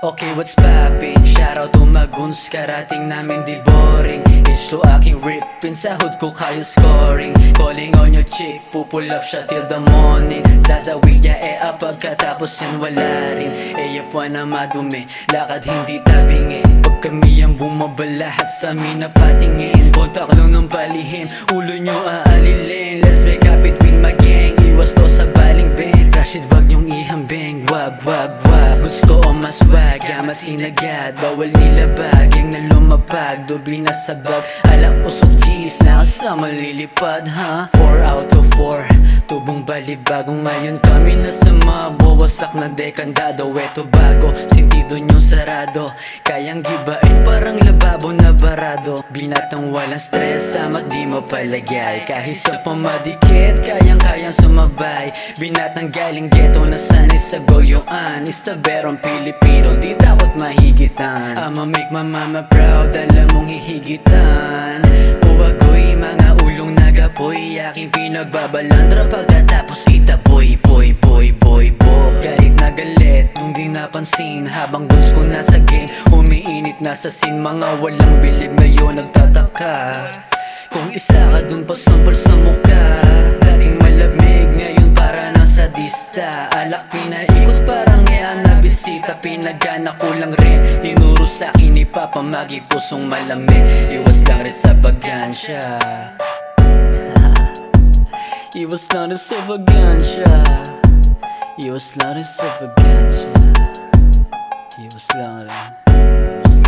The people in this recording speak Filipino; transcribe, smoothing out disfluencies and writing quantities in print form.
Okay, what's poppin'? Shoutout to Maguns, karating namin di boring. H2 aking rippin', sahod ko kayo scoring. Calling on your chick, pupull up siya till the morning. Sasawi niya pagkatapos yan wala rin. AF1 na madumi, lakad hindi tabingin. Pag kami ang bumabalahat sa amin na patingin. Kontak lang ng palihim, ulo nyo aalilin. Let's make up between my gang, iwas to sa baling bing. Rashid wag nyong ihambing, wag. Gusto o mas wag, amat sinagad. Bawal nilabag, yung na lumapag. Dobi na sa bag, alam usok G's na kasama lilipad ha. 4 out of 4, tubong balibago. Ngayon kami nasa mabo, wasak na dekandado. Eto bago, sintido nyong sarado. Kayang gibain parang lababo na barado. Binatang walang stress, amat di mo palagay. Kahit sa pamadikit, kayang sumabay. Binatang galing ghetto na sanay sa goyoan. Istaberong Pilipino, di dapat mahigitan. I'ma make my mama proud, alam mong hihigitan. Uwagoy, mga ulong nagapoy. Aking pinagbabalandra pagkatapos itaboy. Boy galit na galit, nung di napansin. Habang guns ko nasa game, umiinit na sa scene. Mga walang bilib ngayon nagtataka. Kung isa ka dun pasampal sa mukha. Dating malamig, ngayon para nasa dista. Alak pinaikot parang yan na bisita. Pinagana ko lang rin, tinuro sa'kin ni Papa Magi, pusong malamig. Iwas lang rin sa bagansya. Iwas lang rin sa bagansya. Iwas lang rin sa bagansya. Iwas lang rin.